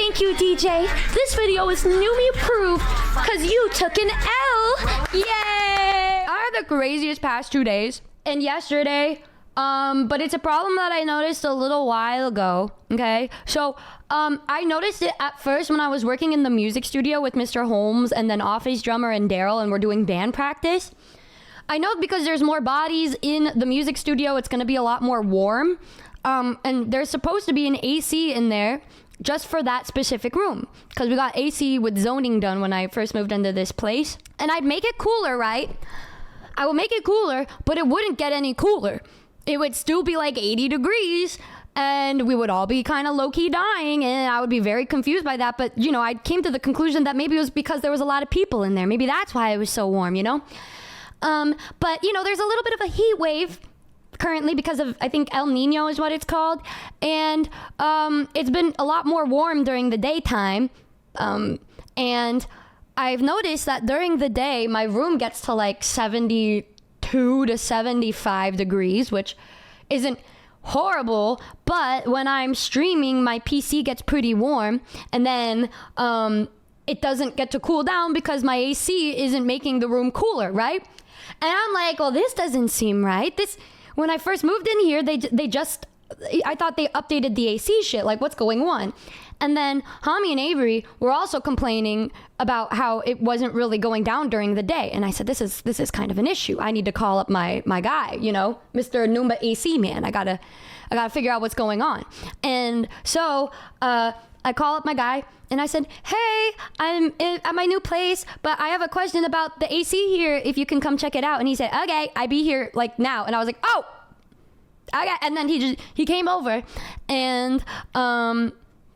Thank you, Deejay. This video is Numi approved because you took an L. Yay! I had the craziest past 2 days and yesterday, but it's a problem that I noticed a little while ago, okay? So, I noticed it at first when I was working in the music studio with Mr. Holmes and then Office Drummer and Daryl, and we're doing band practice. I know because there's more bodies in the music studio, it's gonna be a lot more warm. And there's supposed to be an AC in there just for that specific room, because we got AC with zoning done when I first moved into this place. And I'd make it cooler, right? I would make it cooler, but it wouldn't get any cooler. It would still be like 80 degrees and we would all be kind of low-key dying, and I would be very confused by that. But, you know, I came to the conclusion that maybe it was because there was a lot of people in there. Maybe that's why it was so warm, you know? But, you know, there's a little bit of a heat wave currently because of, I think, El Nino is what it's called. And it's been a lot more warm during the daytime. And I've noticed that during the day, my room gets to like 72 to 75 degrees, which isn't horrible. But when I'm streaming, my PC gets pretty warm. And then it doesn't get to cool down because my AC isn't making the room cooler, right? And I'm like, well, this doesn't seem right. When I first moved in here, I thought they updated the AC shit. Like, what's going on? And then Hami and Avery were also complaining about how it wasn't really going down during the day. And I said, this is kind of an issue. I need to call up my guy, you know, Mr. Numa AC man. I gotta figure out what's going on. And so I call up my guy and I said, hey, I'm at my new place, but I have a question about the AC here, if you can come check it out. And he said, okay, I be here like now. And I was like, oh, okay. And then he came over and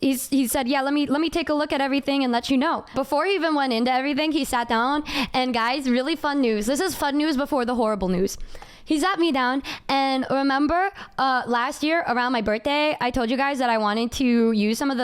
he said, yeah, let me take a look at everything and let you know. Before he even went into everything, he sat down, and guys, really fun news. This is fun news before the horrible news. He sat me down, and remember last year around my birthday, I told you guys that I wanted to use some of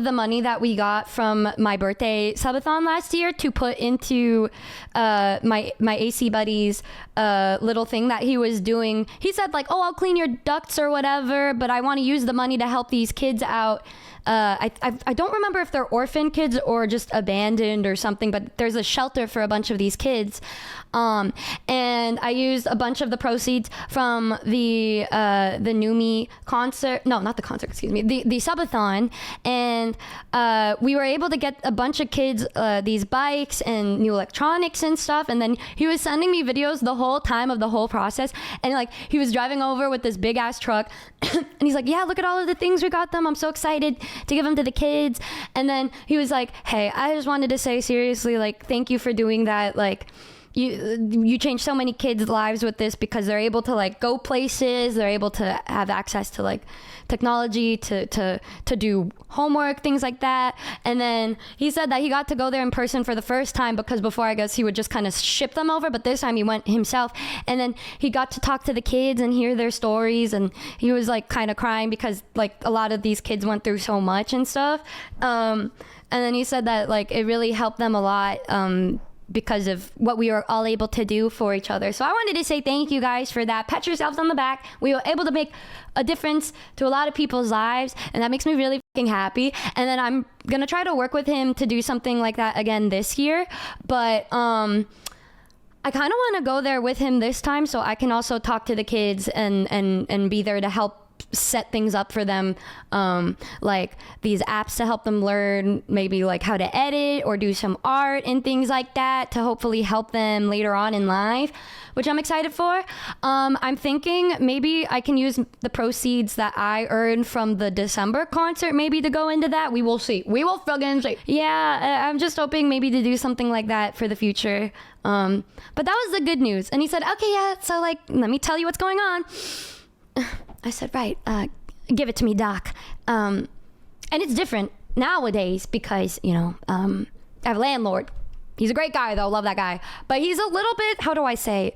the money that we got from my birthday subathon last year to put into my AC buddy's little thing that he was doing. He said like, oh, I'll clean your ducts or whatever, but I want to use the money to help these kids out. I don't remember if they're orphan kids or just abandoned or something, but there's a shelter for a bunch of these kids. And I used a bunch of the proceeds from the Numi concert. No, not the concert, excuse me. The subathon. And we were able to get a bunch of kids these bikes and new electronics and stuff. And then he was sending me videos the whole time of the whole process. And like, he was driving over with this big ass truck and he's like, yeah, look at all of the things we got them. I'm so excited to give them to the kids. And then he was like, hey, I just wanted to say seriously, like, thank you for doing that. Like, you changed so many kids' lives with this, because they're able to like go places, they're able to have access to like technology to do homework, things like that. And then he said that he got to go there in person for the first time, because before, I guess, he would just kind of ship them over, but this time he went himself. And then he got to talk to the kids and hear their stories, and he was like kind of crying because like a lot of these kids went through so much and stuff. And then he said that like it really helped them a lot because of what we were all able to do for each other. So I wanted to say thank you guys for that. Pat yourselves on the back. We were able to make a difference to a lot of people's lives, and that makes me really fucking happy. And then I'm gonna try to work with him to do something like that again this year. But I kind of want to go there with him this time, so I can also talk to the kids and be there to help set things up for them, like these apps to help them learn maybe like how to edit or do some art and things like that to hopefully help them later on in life, which I'm excited for. I'm thinking maybe I can use the proceeds that I earned from the December concert maybe to go into that. We will see. We will fucking see. Yeah, I'm just hoping maybe to do something like that for the future. But that was the good news. And he said, okay, yeah, so like, let me tell you what's going on. I said, right, give it to me, Doc. And it's different nowadays because, you know, I have a landlord. He's a great guy, though. Love that guy. But he's a little bit, how do I say,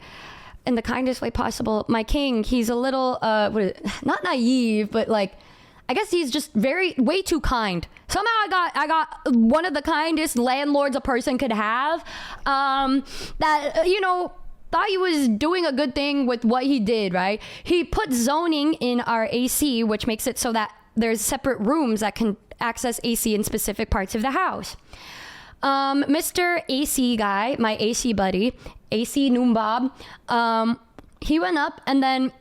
in the kindest way possible, my king, he's a little, not naive, but like, I guess he's just way too kind. Somehow I got one of the kindest landlords a person could have, that, you know, thought he was doing a good thing with what he did, right? He put zoning in our AC, which makes it so that there's separate rooms that can access AC in specific parts of the house. Mr. AC guy, my AC buddy, AC Noombob, he went up and then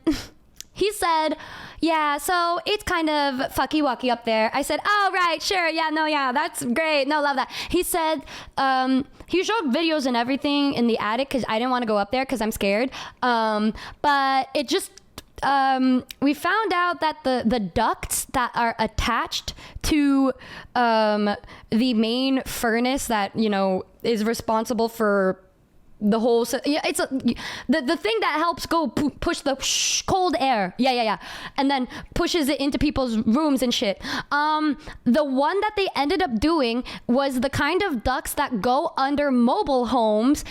he said, yeah, so it's kind of fucky-wucky up there. I said, oh, right, sure, yeah, no, yeah, that's great, no, love that. He said, he showed videos and everything in the attic because I didn't want to go up there because I'm scared. But it just, we found out that the ducts that are attached to the main furnace that, you know, is responsible for the whole, yeah, it's the thing that helps go push the cold air, yeah, and then pushes it into people's rooms and shit. The one that they ended up doing was the kind of ducts that go under mobile homes,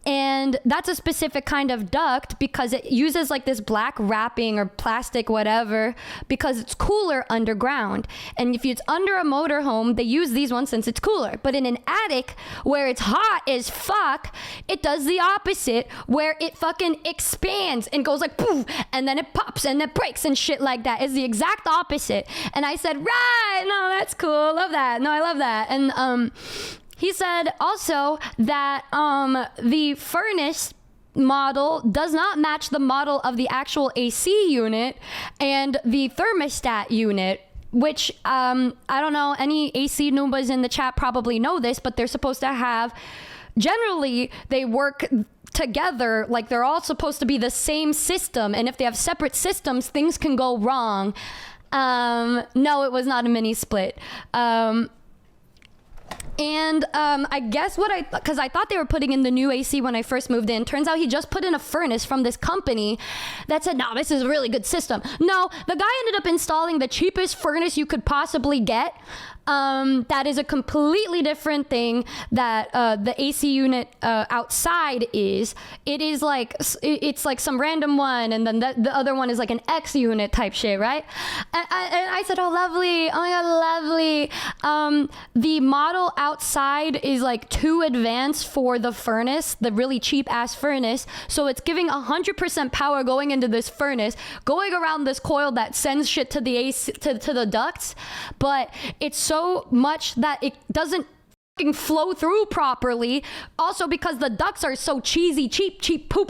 and that's a specific kind of duct because it uses like this black wrapping or plastic, whatever, because it's cooler underground. And if it's under a motorhome, they use these ones since it's cooler. But in an attic where it's hot as fuck, it does the opposite, where it fucking expands and goes like poof, and then it pops and it breaks and shit like that. It's the exact opposite. And I said, right, no, that's cool. Love that. No, I love that. And he said also that the furnace model does not match the model of the actual AC unit and the thermostat unit, which I don't know, any AC Noombas in the chat probably know this, but they're supposed to have, generally they work together, like they're all supposed to be the same system, and if they have separate systems, things can go wrong. No, it was not a mini split. And I guess because I thought they were putting in the new AC when I first moved in. Turns out he just put in a furnace from this company that said, no, this is a really good system. No, the guy ended up installing the cheapest furnace you could possibly get. That is a completely different thing that the AC unit outside is. It is like, it's like some random one, and then the other one is like an X unit type shit, right? And I said, oh, lovely. Oh my God, lovely. The model outside is like too advanced for the furnace, the really cheap ass furnace. So it's giving 100% power going into this furnace, going around this coil that sends shit to the AC, to the ducts. But it's so much that it doesn't fucking flow through properly. Also because the ducts are so cheesy, cheap, poo,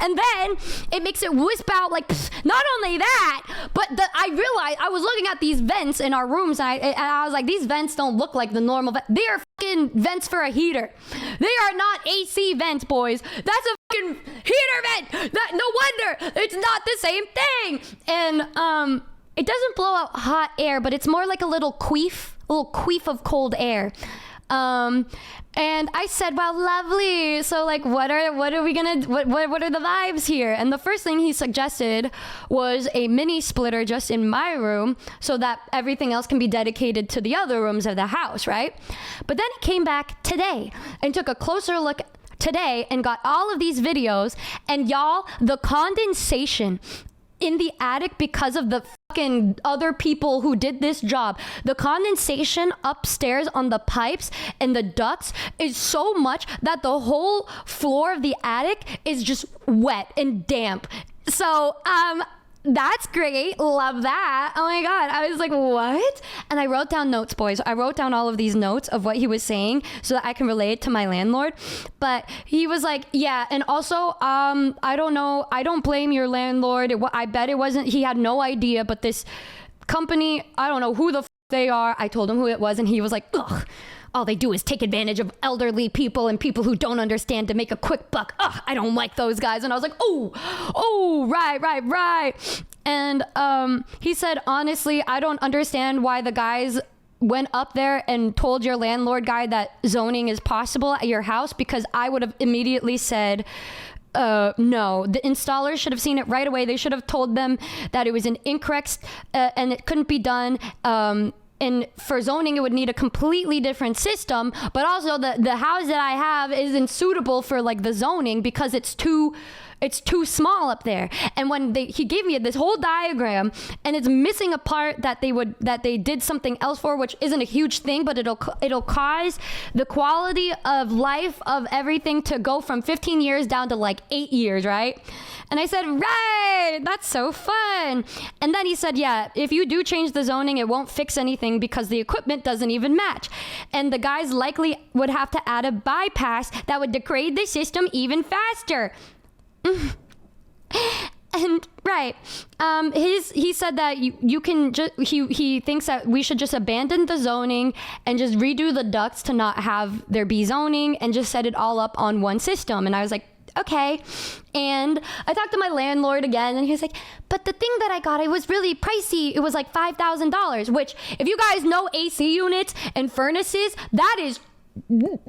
and then it makes it wisp out like, pfft. Not only that, but I realized I was looking at these vents in our rooms, and I was like, these vents don't look like the normal they are fucking vents for a heater. They are not AC vents, boys. That's a fucking heater vent. No wonder it's not the same thing. And it doesn't blow out hot air, but it's more like a little queef of cold air. And I said, wow, lovely. So like, what are we gonna, what are the vibes here? And the first thing he suggested was a mini splitter just in my room so that everything else can be dedicated to the other rooms of the house, right? But then he came back today and took a closer look today and got all of these videos, and y'all, the condensation in the attic because of the fucking other people who did this job. The condensation upstairs on the pipes and the ducts is so much that the whole floor of the attic is just wet and damp. So, that's great. Love that. Oh my God. I was like, what? And I wrote down notes, boys. I wrote down all of these notes of what he was saying so that I can relate to my landlord. But he was like, yeah. And also, I don't know. I don't blame your landlord. I bet it wasn't, he had no idea, but this company, I don't know who the they are. I told him who it was, and he was like, ugh. All they do is take advantage of elderly people and people who don't understand to make a quick buck. Ugh, I don't like those guys. And I was like, oh, right. And he said, honestly, I don't understand why the guys went up there and told your landlord guy that zoning is possible at your house, because I would have immediately said, no, the installers should have seen it right away. They should have told them that it was an incorrect and it couldn't be done. And for zoning, it would need a completely different system. But also the house that I have isn't suitable for like the zoning because it's too it's too small up there. And when he gave me this whole diagram, and it's missing a part that they did something else for, which isn't a huge thing, but it'll cause the quality of life of everything to go from 15 years down to like 8 years, right? And I said, right, that's so fun. And then he said, yeah, if you do change the zoning, it won't fix anything because the equipment doesn't even match. And the guys likely would have to add a bypass that would degrade the system even faster. And right, he said that you can just, he thinks that we should just abandon the zoning and just redo the ducts to not have there be zoning and just set it all up on one system. And I was like, okay. And I talked to my landlord again, and he was like, but the thing that I got, it was really pricey. It was like $5,000, which if you guys know AC units and furnaces, that is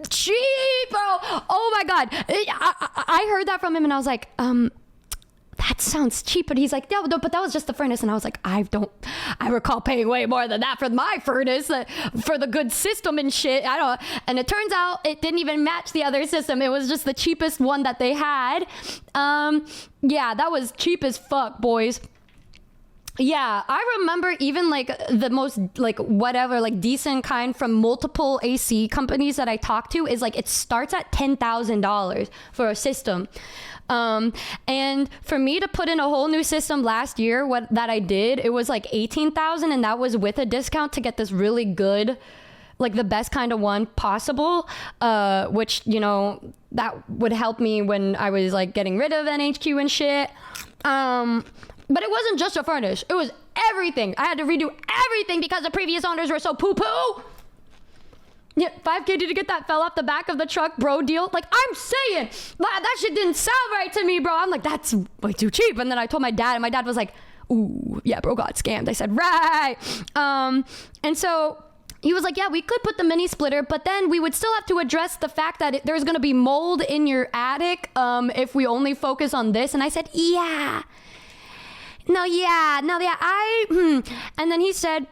cheap, bro. Oh my God. I heard that from him, and I was like, that sounds cheap. But he's like, no, but that was just the furnace. And I was like, I recall paying way more than that for my furnace, for the good system and shit. And it turns out it didn't even match the other system. It was just the cheapest one that they had. Yeah, that was cheap as fuck, boys. Yeah, I remember even like the most like whatever, like decent kind from multiple AC companies that I talked to is like, it starts at $10,000 for a system. And for me to put in a whole new system last year, that I did, it was like 18,000, and that was with a discount to get this really good, like the best kind of one possible, which, you know, that would help me when I was like getting rid of NHQ and shit. But it wasn't just a furnace. It was everything. I had to redo everything because the previous owners were so poo-poo. Yeah, $5K to get that fell off the back of the truck, bro deal. Like, I'm saying, that shit didn't sound right to me, bro. I'm like, that's way too cheap. And then I told my dad, and my dad was like, ooh, yeah, bro got scammed. I said, right. And so he was like, yeah, we could put the mini splitter, but then we would still have to address the fact that there's going to be mold in your attic if we only focus on this. And I said, yeah. No, and then he said,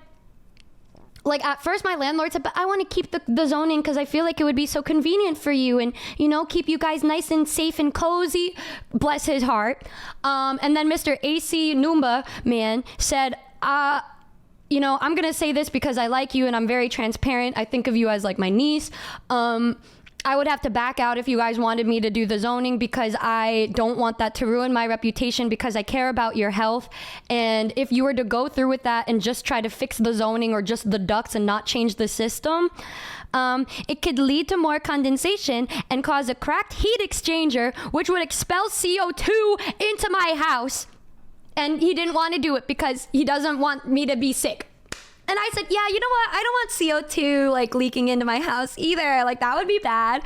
like, at first my landlord said, but I want to keep the zoning because I feel like it would be so convenient for you and, you know, keep you guys nice and safe and cozy. Bless his heart. And then Mr. AC Numba, man, said, you know, I'm going to say this because I like you and I'm very transparent. I think of you as like my niece. I would have to back out if you guys wanted me to do the zoning because I don't want that to ruin my reputation because I care about your health. And if you were to go through with that and just try to fix the zoning or just the ducts and not change the system, it could lead to more condensation and cause a cracked heat exchanger, which would expel CO2 into my house. And he didn't want to do it because he doesn't want me to be sick. And I said, yeah, you know what? I don't want CO2 like leaking into my house either. Like, that would be bad.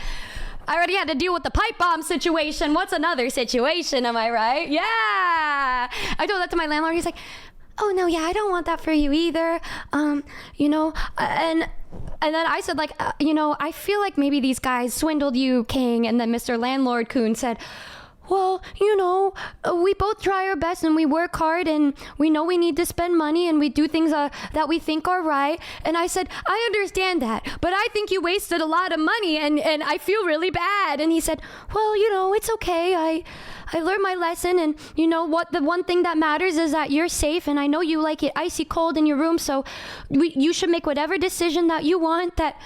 I already had to deal with the pipe bomb situation. What's another situation? Am I right? Yeah. I told that to my landlord. He's like, oh no, yeah, I don't want that for you either. You know, and then I said, like, you know, I feel like maybe these guys swindled you, King. And then Mr. Landlord Coon said, well, you know, we both try our best and we work hard and we know we need to spend money and we do things that we think are right. And I said, I understand that, but I think you wasted a lot of money and I feel really bad. And he said, well, you know, it's okay. I learned my lesson, and you know what? The one thing that matters is that you're safe, and I know you like it icy cold in your room, so you should make whatever decision that you want that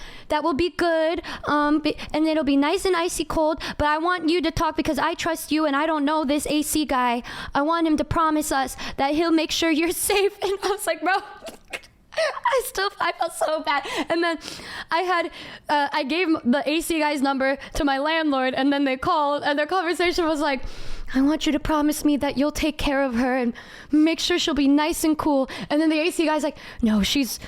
will be good, and it'll be nice and icy cold, but I want you to talk because I trust you, and I don't know this AC guy. I want him to promise us that he'll make sure you're safe. And I was like, bro... I felt so bad. And then I gave the AC guy's number to my landlord, and then they called, and their conversation was like, I want you to promise me that you'll take care of her and make sure she'll be nice and cool. And then the AC guy's like, no, she's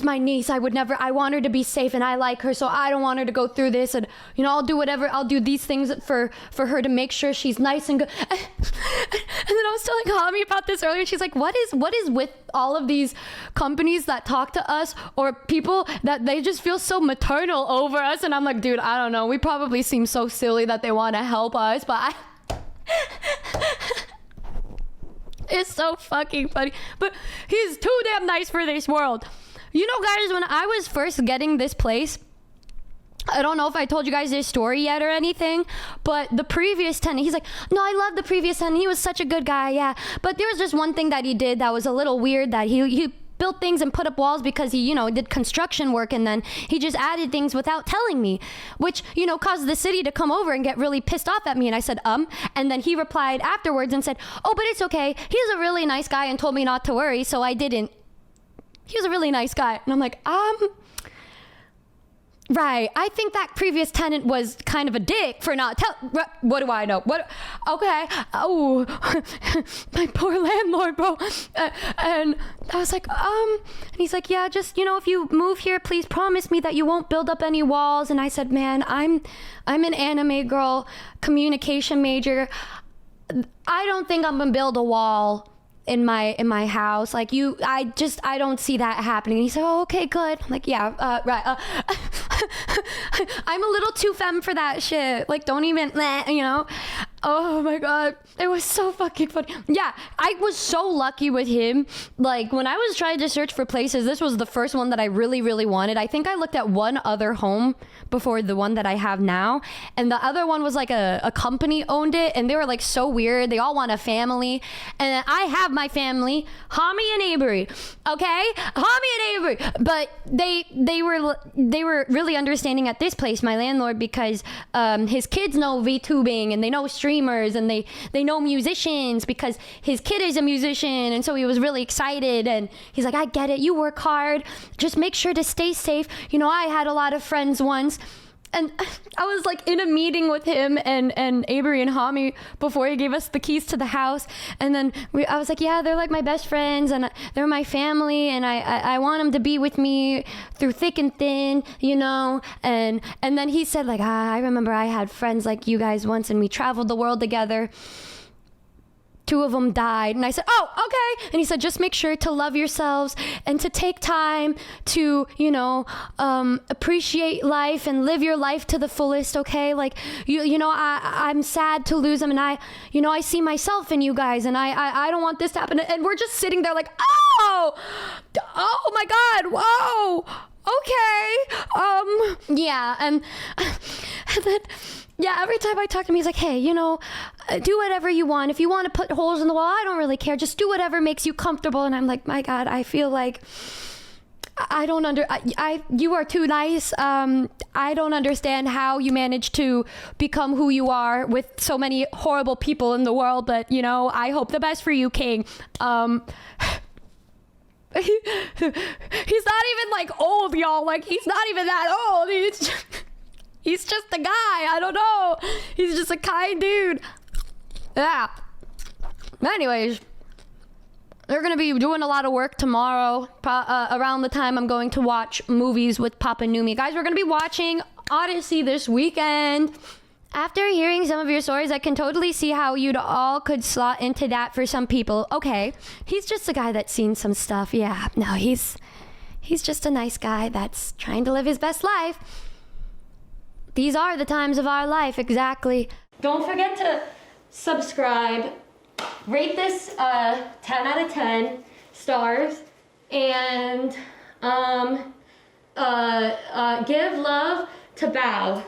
my niece. I want her to be safe, and I like her, so I don't want her to go through this. And, you know, I'll do these things for her to make sure she's nice and good. And then I was telling Hami about this earlier. She's like, what is with all of these companies that talk to us or people that they just feel so maternal over us? And I'm like, dude, I don't know. We probably seem so silly that they want to help us, but it's so fucking funny. But he's too damn nice for this world. You know, guys, when I was first getting this place, I don't know if I told you guys this story yet or anything, but the previous tenant, he's like, no, I love the previous tenant. He was such a good guy, yeah. But there was just one thing that he did that was a little weird, that he built things and put up walls because he, did construction work, and then he just added things without telling me, which, caused the city to come over and get really pissed off at me. And I said, and then he replied afterwards and said, oh, but it's okay. He's a really nice guy and told me not to worry, so I didn't. He was a really nice guy. And I'm like, right. I think that previous tenant was kind of a dick for not what do I know? Okay. Oh, my poor landlord, bro. And I was like, and he's like, yeah, just, if you move here, please promise me that you won't build up any walls. And I said, man, I'm an anime girl, communication major. I don't think I'm gonna build a wall in my house, like I don't see that happening. And he said, oh, okay, good. I'm like, yeah, right. I'm a little too femme for that shit. Like, don't even, oh my God. It was so fucking funny. Yeah, I was so lucky with him. Like, when I was trying to search for places, this was the first one that I really, really wanted. I think I looked at one other home before the one that I have now. And the other one was like a company owned it. And they were like so weird. They all want a family. And I have my family, Hami and Avery. Okay? Hami and Avery. But they were really understanding at this place, my landlord, because his kids know VTubing and they know streamers and they know musicians because his kid is a musician, and so he was really excited. And he's like, I get it, you work hard, just make sure to stay safe. I had a lot of friends once, and I was like in a meeting with him and Avery and Hami before he gave us the keys to the house, and then I was like, yeah, they're like my best friends and they're my family, and I want them to be with me through thick and thin, and then he said, like, I remember I had friends like you guys once, and we traveled the world together. 2 of them died. And I said, oh, okay. And he said, just make sure to love yourselves and to take time to, appreciate life and live your life to the fullest, okay? Like, I'm sad to lose them, and I see myself in you guys, and I don't want this to happen. And we're just sitting there like, oh my God, whoa, okay. Yeah, and then, yeah, every time I talk to him, he's like, hey, do whatever you want. If you want to put holes in the wall, I don't really care. Just do whatever makes you comfortable. And I'm like, my God, I feel like you are too nice. I don't understand how you manage to become who you are with so many horrible people in the world. But, I hope the best for you, King. He's not even like old, y'all. Like, he's not even that old. He's just a guy. I don't know. He's just a kind dude. Yeah. Anyways, they're going to be doing a lot of work tomorrow around the time I'm going to watch movies with Papa Numi. Guys, we're going to be watching Odyssey this weekend. After hearing some of your stories, I can totally see how you'd all could slot into that for some people. Okay. He's just a guy that's seen some stuff. Yeah. No, he's just a nice guy that's trying to live his best life. These are the times of our life, exactly. Don't forget to subscribe, rate this 10 out of 10 stars, and give love to Bao.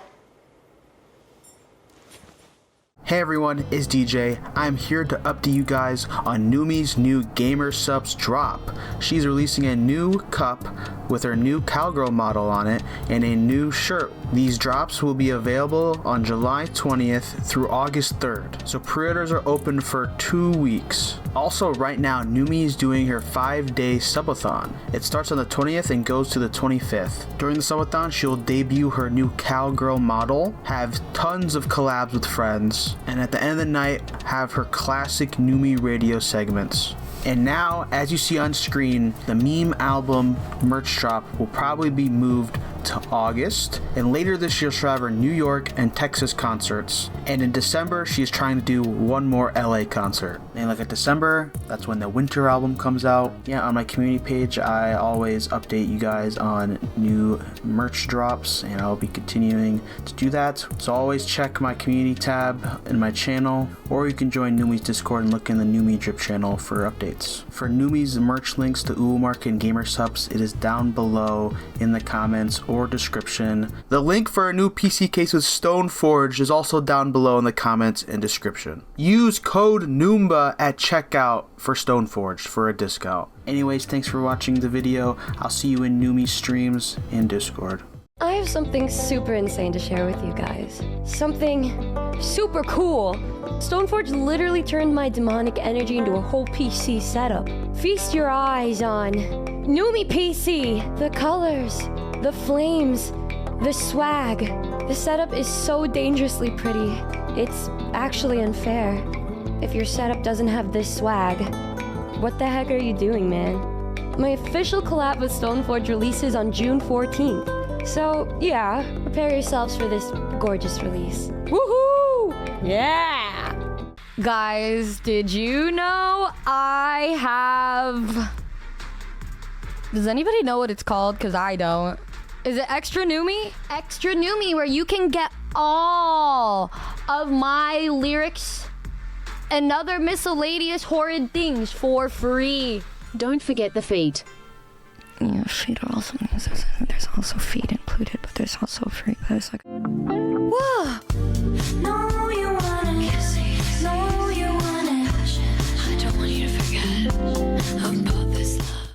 Hey everyone, it's Deejay. I'm here to update you guys on Numi's new Gamer Supps drop. She's releasing a new cup with her new cowgirl model on it and a new shirt. These drops will be available on July 20th through August 3rd, so pre-orders are open for 2 weeks. Also, right now, Numi is doing her 5-day subathon. It starts on the 20th and goes to the 25th. During the subathon, she'll debut her new cowgirl model, have tons of collabs with friends, and at the end of the night, have her classic Numi radio segments. And now, as you see on screen, the meme album merch drop will probably be moved to August, and later this year she'll have her New York and Texas concerts, and in December she's trying to do one more LA concert. And like at December, that's when the winter album comes out. Yeah, on my community page I always update you guys on new merch drops, and I'll be continuing to do that, so always check my community tab in my channel, or you can join Numi's Discord and look in the Numi Drip channel for updates. For Numi's merch links to Uwu Market and Gamer Supps, it is down below in the comments, or description. The link for a new PC case with Stoneforge is also down below in the comments and description. Use code NUMBA at checkout for Stoneforge for a discount. Anyways, thanks for watching the video. I'll see you in Numi streams and Discord. I have something super insane to share with you guys. Something super cool. Stoneforge literally turned my demonic energy into a whole PC setup. Feast your eyes on Numi PC. The colors, the flames, the swag. The setup is so dangerously pretty. It's actually unfair. If your setup doesn't have this swag, what the heck are you doing, man? My official collab with Stoneforge releases on June 14th. So, yeah, prepare yourselves for this gorgeous release. Woohoo! Yeah! Guys, did you know I have... Does anybody know what it's called? Because I don't. Is it Extra Numi? Extra Numi, where you can get all of my lyrics and other miscellaneous horrid things for free. Don't forget the feet. Yeah, feet are also... There's also feet included, but there's also free. There's like...